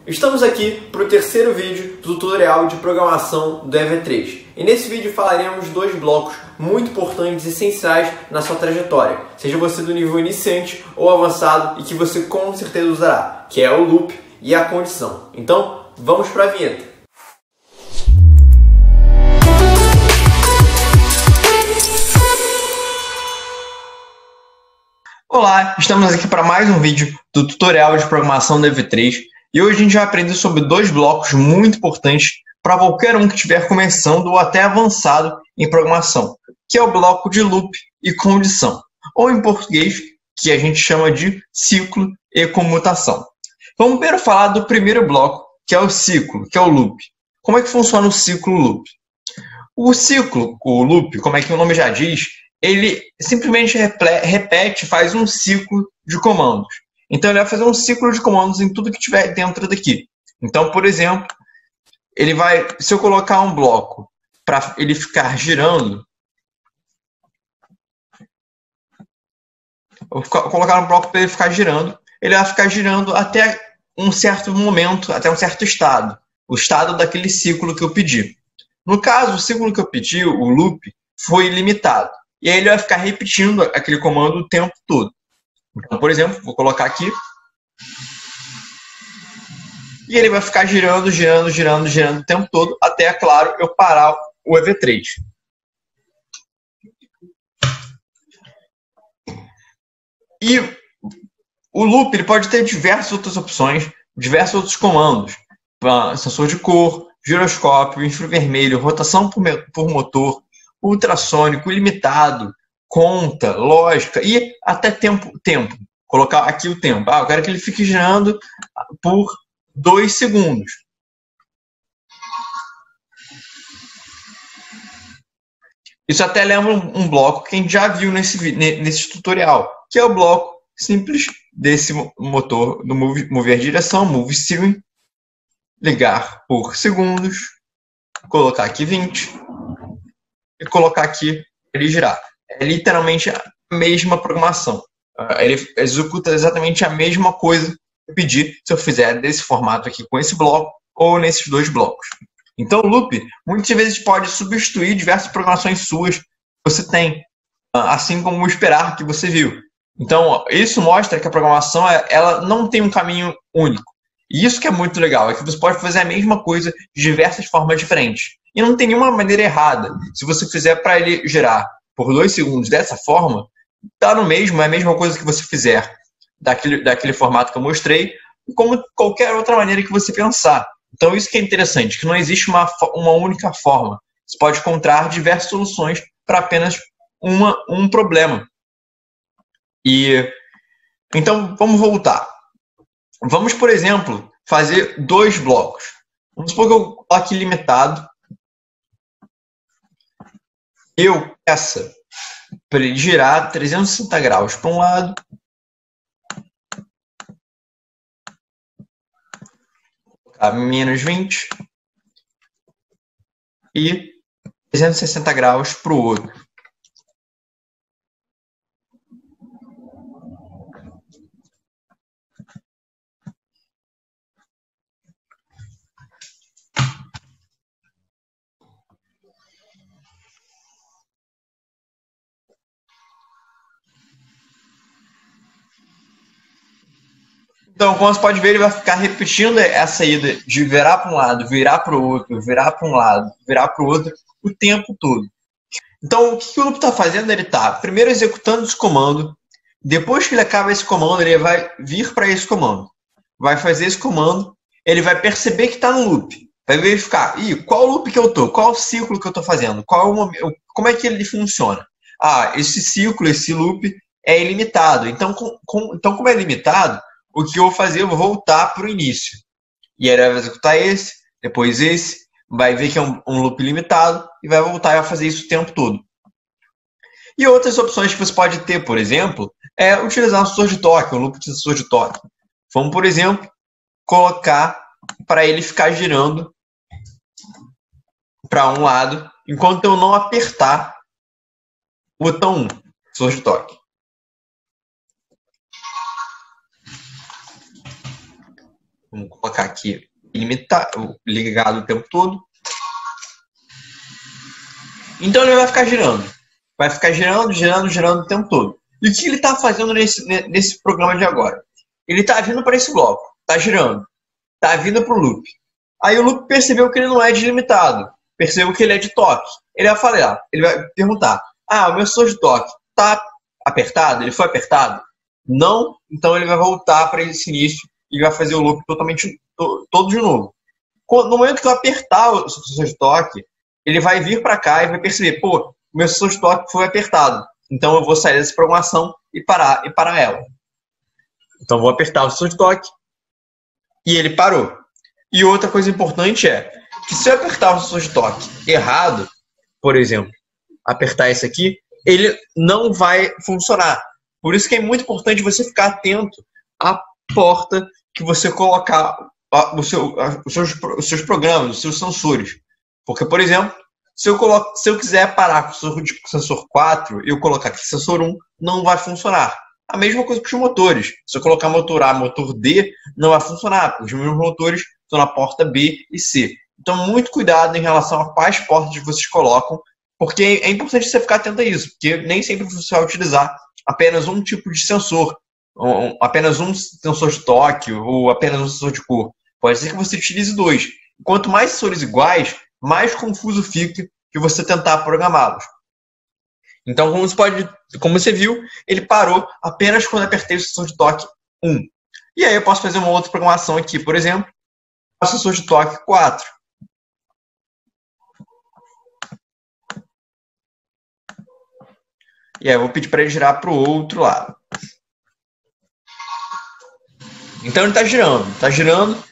Estamos aqui para o terceiro vídeo do tutorial de programação do EV3. E nesse vídeo falaremos de dois blocos muito importantes e essenciais na sua trajetória, seja você do nível iniciante ou avançado, e que você com certeza usará, que é o loop e a condição. Então, vamos para a vinheta. Olá, estamos aqui para mais um vídeo do tutorial de programação do EV3. E hoje a gente vai aprender sobre dois blocos muito importantes para qualquer um que estiver começando ou até avançado em programação, que é o bloco de loop e condição, ou em português, que a gente chama de ciclo e comutação. Vamos primeiro falar do primeiro bloco, que é o ciclo, que é o loop. Como é que funciona o ciclo loop? O ciclo, o loop, como é que o nome já diz, ele simplesmente repete, faz um ciclo de comandos. Então, ele vai fazer um ciclo de comandos em tudo que tiver dentro daqui. Então, por exemplo, ele vai, se eu colocar um bloco para ele ficar girando, vou colocar um bloco para ele ficar girando, ele vai ficar girando até um certo momento, até um certo estado, o estado daquele ciclo que eu pedi. No caso, o ciclo que eu pedi, o loop, foi ilimitado. E aí ele vai ficar repetindo aquele comando o tempo todo. Então, por exemplo, vou colocar aqui. E ele vai ficar girando, girando, girando, girando o tempo todo, até, claro, eu parar o EV3. E o loop ele pode ter diversas outras opções, diversos outros comandos. Sensor de cor, giroscópio, infravermelho, rotação por motor, ultrassônico, ilimitado, conta, lógica e até tempo. Colocar aqui o tempo. Eu quero que ele fique girando por 2 segundos. Isso até lembra um bloco que a gente já viu nesse tutorial, que é o bloco simples desse motor do mover direção, move steering, ligar por segundos, colocar aqui 20 e colocar aqui ele girar. É literalmente a mesma programação. Ele executa exatamente a mesma coisa que eu pedi se eu fizer desse formato aqui com esse bloco ou nesses dois blocos. Então o loop muitas vezes pode substituir diversas programações suas que você tem, assim como o esperar que você viu. Então isso mostra que a programação ela não tem um caminho único. E isso que é muito legal, é que você pode fazer a mesma coisa de diversas formas diferentes. E não tem nenhuma maneira errada. Se você fizer para ele girar por 2 segundos dessa forma, tá no mesmo, é a mesma coisa que você fizer daquele formato que eu mostrei, como qualquer outra maneira que você pensar. Então isso que é interessante, que não existe uma única forma. Você pode encontrar diversas soluções para apenas um problema. Então vamos voltar. Vamos, por exemplo, fazer 2 blocos. Vamos supor que eu coloque limitado. Eu peça para ele girar 360 graus para um lado, colocar menos 20 e 360 graus para o outro. Então, como você pode ver, ele vai ficar repetindo essa ida de virar para um lado, virar para o outro, virar para um lado, virar para o outro, o tempo todo. Então, o que o loop está fazendo? Ele está primeiro executando esse comando, depois que ele acaba esse comando, ele vai vir para esse comando, vai fazer esse comando, ele vai perceber que está no loop, vai verificar, qual loop que eu estou, qual ciclo que eu estou fazendo, como é que ele funciona. Esse ciclo, esse loop é ilimitado. Então, como é limitado, o que eu vou fazer? Eu vou voltar para o início. E aí ele vai executar esse, depois esse, vai ver que é um loop limitado e vai voltar e vai fazer isso o tempo todo. E outras opções que você pode ter, por exemplo, é utilizar um sensor de toque, um loop de sensor de toque. Vamos, por exemplo, colocar para ele ficar girando para um lado, enquanto eu não apertar o botão 1, sensor de toque. Vamos colocar aqui ligado o tempo todo. Então ele vai ficar girando. Vai ficar girando o tempo todo. E o que ele está fazendo nesse programa de agora? Ele está vindo para esse bloco, está girando, está vindo para o loop. Aí o loop percebeu que ele não é de limitado, percebeu que ele é de toque. Ele vai falar, ele vai perguntar: o meu sensor de toque está apertado? Ele foi apertado? Não, então ele vai voltar para esse início e vai fazer o loop totalmente todo de novo. No momento que eu apertar o sensor de toque, ele vai vir para cá e vai perceber: pô, o meu sensor de toque foi apertado. Então eu vou sair dessa programação e parar ela. Então vou apertar o sensor de toque e ele parou. E outra coisa importante é que se eu apertar o sensor de toque errado, por exemplo, apertar esse aqui, ele não vai funcionar. Por isso que é muito importante você ficar atento à porta que você colocar os seus programas, os seus sensores. Porque, por exemplo, se eu quiser parar com o sensor 4 e eu colocar aqui sensor 1, não vai funcionar. A mesma coisa com os motores. Se eu colocar motor A, motor D, não vai funcionar, porque os mesmos motores estão na porta B e C. Então, muito cuidado em relação a quais portas vocês colocam, porque é importante você ficar atento a isso, porque nem sempre você vai utilizar apenas um tipo de sensor, apenas um sensor de toque ou apenas um sensor de cor. Pode ser que você utilize dois. Quanto mais sensores iguais, mais confuso fica que você tentar programá-los. Então, como você viu, ele parou apenas quando apertei o sensor de toque 1. E aí eu posso fazer uma outra programação aqui, por exemplo, o sensor de toque 4. E aí eu vou pedir para ele girar para o outro lado. Então ele está girando.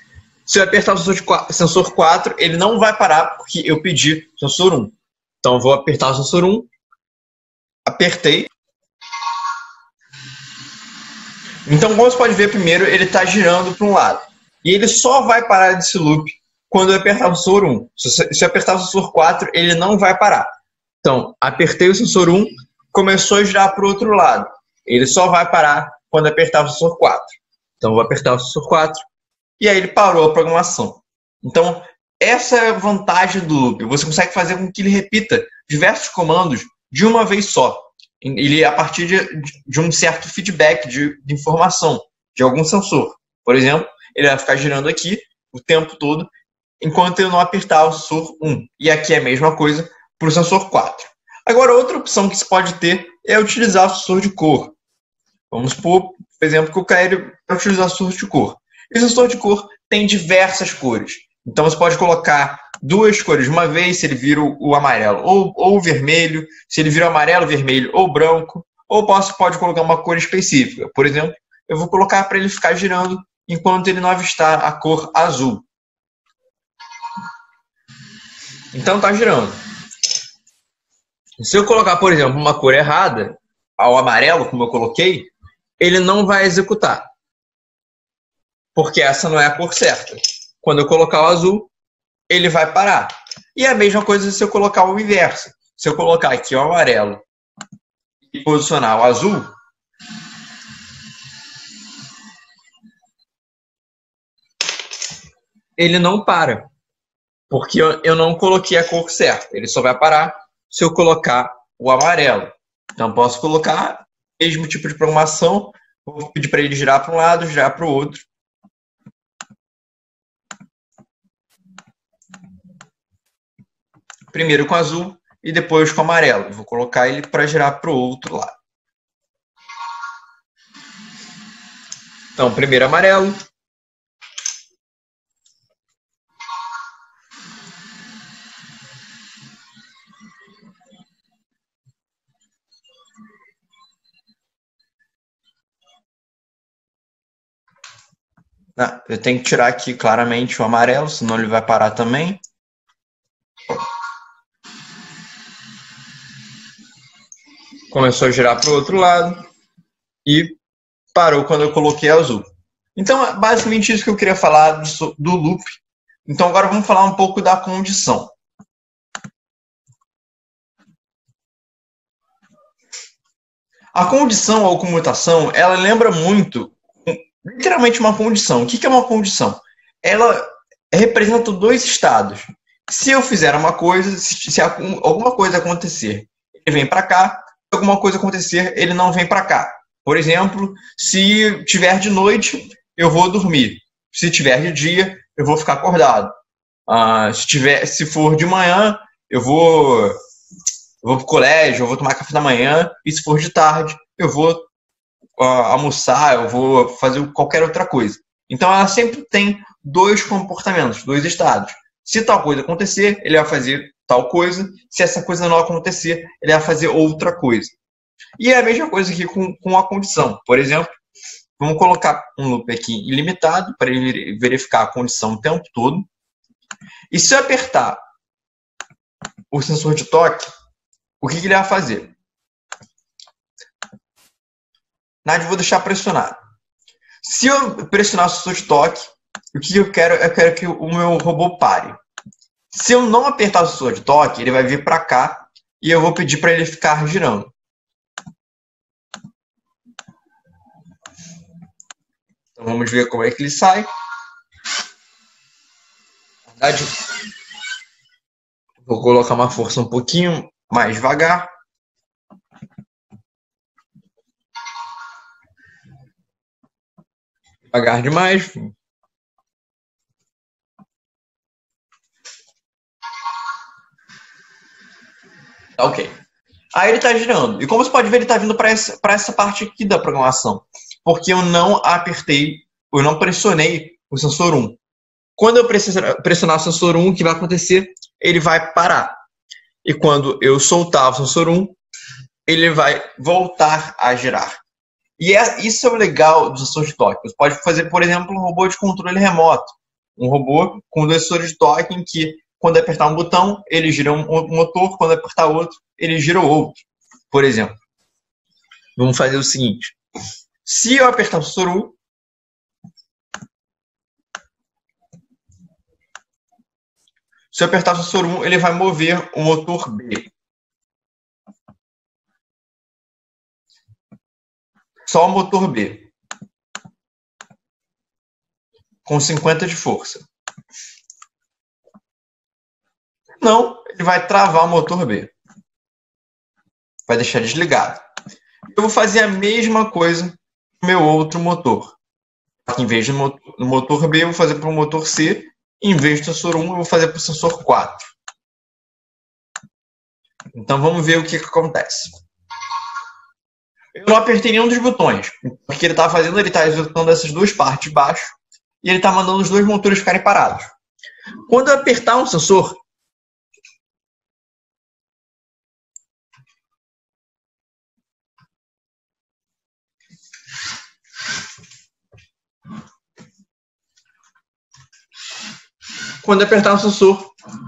Se eu apertar o sensor 4, ele não vai parar porque eu pedi o sensor 1. Então eu vou apertar o sensor 1. Apertei. Então, como você pode ver, primeiro ele está girando para um lado. E ele só vai parar desse loop quando eu apertar o sensor 1. Se eu apertar o sensor 4, ele não vai parar. Então, apertei o sensor 1, começou a girar para o outro lado. Ele só vai parar quando apertar o sensor 4. Então, eu vou apertar o sensor 4 e aí ele parou a programação. Então, essa é a vantagem do loop. Você consegue fazer com que ele repita diversos comandos de uma vez só. Ele, a partir de um certo feedback de informação de algum sensor. Por exemplo, ele vai ficar girando aqui o tempo todo enquanto eu não apertar o sensor 1. E aqui é a mesma coisa para o sensor 4. Agora, outra opção que se pode ter é utilizar o sensor de cor. Vamos supor, por exemplo, que eu quero utilizar o sensor de cor. E o sensor de cor tem diversas cores. Então, você pode colocar duas cores de uma vez, se ele vira o amarelo ou o vermelho, se ele vira o amarelo, vermelho ou branco, ou pode colocar uma cor específica. Por exemplo, eu vou colocar para ele ficar girando enquanto ele não avistar a cor azul. Então, está girando. Se eu colocar, por exemplo, uma cor errada, ao amarelo, como eu coloquei, ele não vai executar. Porque essa não é a cor certa. Quando eu colocar o azul, ele vai parar. E a mesma coisa se eu colocar o inverso. Se eu colocar aqui o amarelo e posicionar o azul, ele não para. Porque eu não coloquei a cor certa. Ele só vai parar se eu colocar o amarelo. Então, posso colocar o mesmo tipo de programação. Vou pedir para ele girar para um lado, girar para o outro. Primeiro com azul e depois com amarelo. Vou colocar ele para girar para o outro lado. Então, primeiro amarelo. Eu tenho que tirar aqui claramente o amarelo, senão ele vai parar também. Começou a girar para o outro lado e parou quando eu coloquei azul. Então, é basicamente isso que eu queria falar do loop. Então, agora vamos falar um pouco da condição. A condição ou comutação, ela lembra muito, literalmente, uma condição. O que é uma condição? ela representa dois estados. Se eu fizer uma coisa, se alguma coisa acontecer, ele vem para cá. Se alguma coisa acontecer, ele não vem para cá. Por exemplo, se tiver de noite, eu vou dormir. Se tiver de dia, eu vou ficar acordado. Se for de manhã, eu vou para o colégio, eu vou tomar café da manhã. E se for de tarde, eu vou almoçar, eu vou fazer qualquer outra coisa. Então, ela sempre tem dois comportamentos, dois estados. Se tal coisa acontecer, ele vai fazer tal coisa. Se essa coisa não acontecer, ele vai fazer outra coisa. E é a mesma coisa aqui com a condição. Por exemplo, vamos colocar um loop aqui ilimitado para ele verificar a condição o tempo todo. E se eu apertar o sensor de toque, o que ele vai fazer? Nada, vou deixar pressionado. Se eu pressionar o sensor de toque, o que eu quero? Eu quero que o meu robô pare. Se eu não apertar o sensor de toque, ele vai vir para cá e eu vou pedir para ele ficar girando. Então vamos ver como é que ele sai. Na verdade, vou colocar uma força um pouquinho mais devagar. Devagar demais. Tá ok. Aí ele está girando. E como você pode ver, ele está vindo para essa parte aqui da programação. Porque eu não pressionei o sensor 1. Quando eu pressionar o sensor 1, o que vai acontecer? Ele vai parar. E quando eu soltar o sensor 1, ele vai voltar a girar. E isso é o legal do sensor de toque. Você pode fazer, por exemplo, um robô de controle remoto. Um robô com dois sensores de toque em que, quando apertar um botão, ele gira um motor, quando apertar outro, ele gira o outro. Por exemplo, vamos fazer o seguinte. Se eu apertar o sensor 1, o sensor 1, ele vai mover o motor B. Só o motor B. Com 50 de força. Não, ele vai travar o motor B. Vai deixar desligado. Eu vou fazer a mesma coisa com o meu outro motor. Em vez do motor B, eu vou fazer para o motor C. Em vez do sensor 1, eu vou fazer para o sensor 4. Então vamos ver o que acontece. Eu não apertei nenhum dos botões. O que ele está fazendo? Ele está executando essas duas partes de baixo e ele está mandando os dois motores ficarem parados. Quando eu apertar um sensor,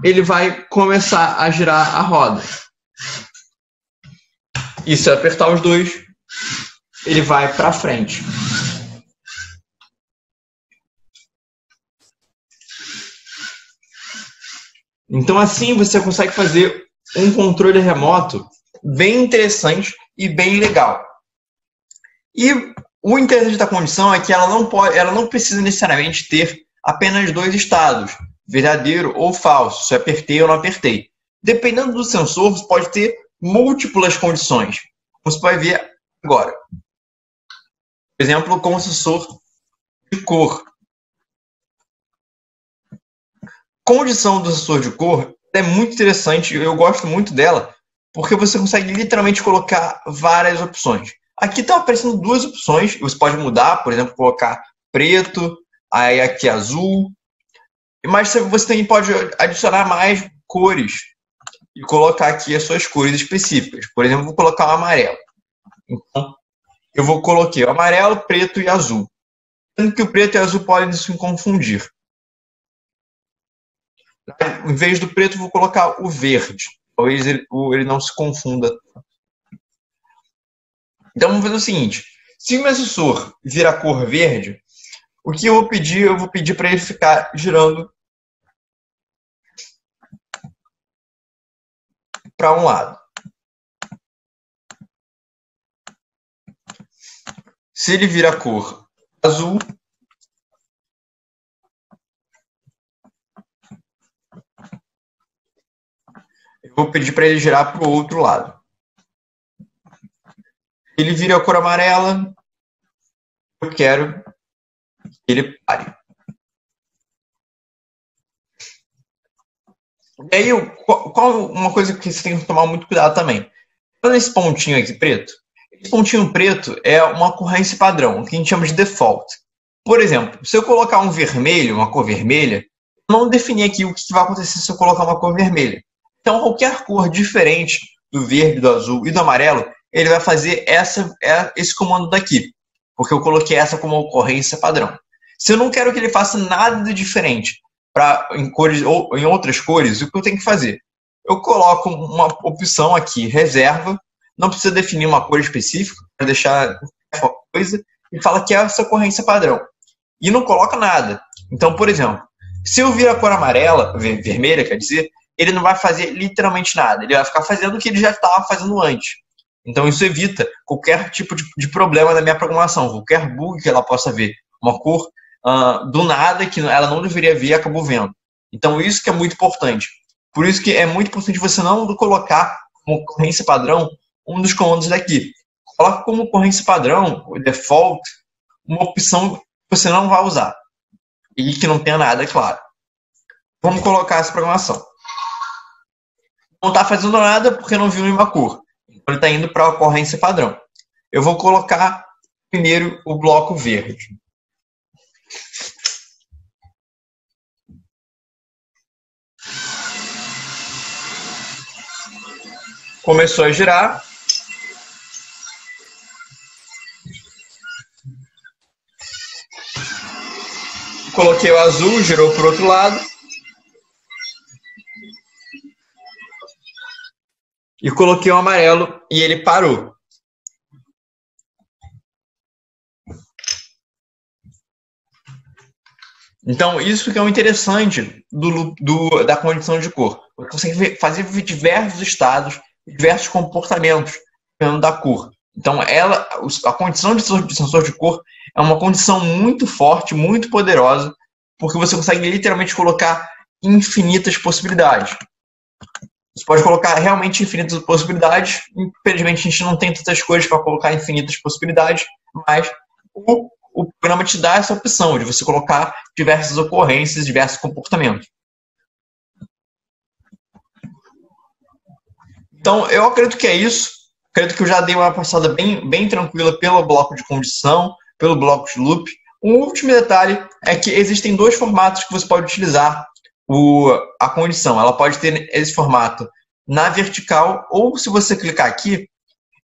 ele vai começar a girar a roda. E se eu apertar os dois, ele vai para frente. Então assim você consegue fazer um controle remoto bem interessante e bem legal. E o interessante da condição é que ela não precisa necessariamente ter apenas dois estados, verdadeiro ou falso, se eu apertei ou não apertei. Dependendo do sensor, você pode ter múltiplas condições. Você vai ver agora. Por exemplo, com o sensor de cor. Condição do sensor de cor é muito interessante, eu gosto muito dela, porque você consegue literalmente colocar várias opções. Aqui está aparecendo duas opções, você pode mudar, por exemplo, colocar preto, aí aqui azul, mas você também pode adicionar mais cores e colocar aqui as suas cores específicas. Por exemplo, vou colocar o amarelo. Então, eu coloquei o amarelo, preto e azul. Sendo que o preto e o azul podem se confundir. Em vez do preto, vou colocar o verde. Talvez ele não se confunda. Então, vamos fazer o seguinte. Se o meu sensor virar cor verde, o que eu vou pedir? Eu vou pedir para ele ficar girando para um lado. Se ele virar cor azul, Vou pedir para ele girar para o outro lado. Ele vira a cor amarela. Eu quero que ele pare. E aí, qual uma coisa que você tem que tomar muito cuidado também? Esse pontinho aqui preto, esse pontinho preto é uma ocorrência padrão, que a gente chama de default. Por exemplo, se eu colocar um vermelho, uma cor vermelha, eu não defini aqui o que vai acontecer se eu colocar uma cor vermelha. Então, qualquer cor diferente do verde, do azul e do amarelo, ele vai fazer esse comando daqui, porque eu coloquei essa como ocorrência padrão. Se eu não quero que ele faça nada de diferente em cores ou em outras cores, o que eu tenho que fazer? Eu coloco uma opção aqui, reserva, não precisa definir uma cor específica, para deixar qualquer coisa, e fala que é essa ocorrência padrão. E não coloca nada. Então, por exemplo, se eu vir a cor amarela, vermelha, quer dizer, ele não vai fazer literalmente nada. Ele vai ficar fazendo o que ele já estava fazendo antes. Então, isso evita qualquer tipo de problema na minha programação, qualquer bug que ela possa ver. Uma cor do nada que ela não deveria ver e acabou vendo. Então, isso que é muito importante. Por isso que é muito importante você não colocar como ocorrência padrão um dos comandos daqui. Coloca como ocorrência padrão, o default, uma opção que você não vai usar. E que não tenha nada, é claro. Vamos colocar essa programação. Não está fazendo nada porque não viu nenhuma cor. Então ele está indo para a ocorrência padrão. Eu vou colocar primeiro o bloco verde. Começou a girar. Coloquei o azul, girou para o outro lado. E coloquei o amarelo e ele parou. Então, isso que é o interessante da condição de cor. Você consegue fazer diversos estados, diversos comportamentos dependendo da cor. Então, a condição de sensor de cor é uma condição muito forte, muito poderosa, porque você consegue literalmente colocar infinitas possibilidades. Você pode colocar realmente infinitas possibilidades. Infelizmente, a gente não tem tantas coisas para colocar infinitas possibilidades, mas o programa te dá essa opção de você colocar diversas ocorrências, diversos comportamentos. Então, eu acredito que é isso. Acredito que eu já dei uma passada bem tranquila pelo bloco de condição, pelo bloco de loop. Um último detalhe é que existem dois formatos que você pode utilizar a condição. Ela pode ter esse formato na vertical, ou se você clicar aqui,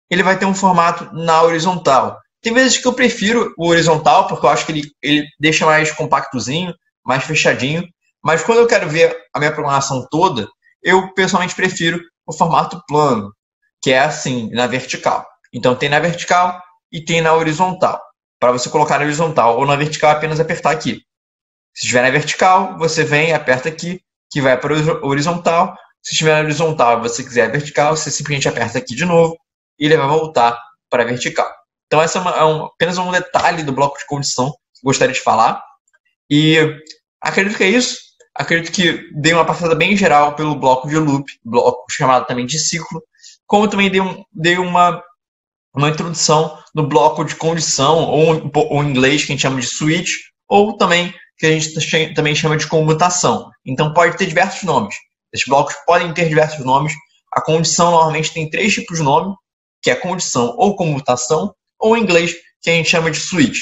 ele vai ter um formato na horizontal. Tem vezes que eu prefiro o horizontal, porque eu acho que ele deixa mais compactozinho, mais fechadinho. Mas quando eu quero ver a minha programação toda, eu pessoalmente prefiro o formato plano, que é assim, na vertical. Então tem na vertical e tem na horizontal. Para você colocar na horizontal ou na vertical, é apenas apertar aqui. Se estiver na vertical, você vem e aperta aqui, que vai para o horizontal. Se estiver na horizontal e você quiser a vertical, você simplesmente aperta aqui de novo e ele vai voltar para a vertical. Então, essa é apenas um detalhe do bloco de condição que eu gostaria de falar. E acredito que é isso. Acredito que dei uma passada bem geral pelo bloco de loop, bloco chamado também de ciclo, como também dei uma introdução no bloco de condição, ou em inglês que a gente chama de switch, ou também que a gente também chama de comutação. Então, pode ter diversos nomes. Esses blocos podem ter diversos nomes. A condição normalmente tem 3 tipos de nome, que é condição ou comutação, ou em inglês, que a gente chama de switch.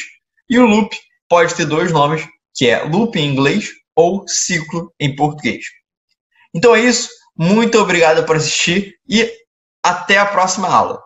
E o loop pode ter 2 nomes, que é loop em inglês ou ciclo em português. Então é isso. Muito obrigado por assistir e até a próxima aula.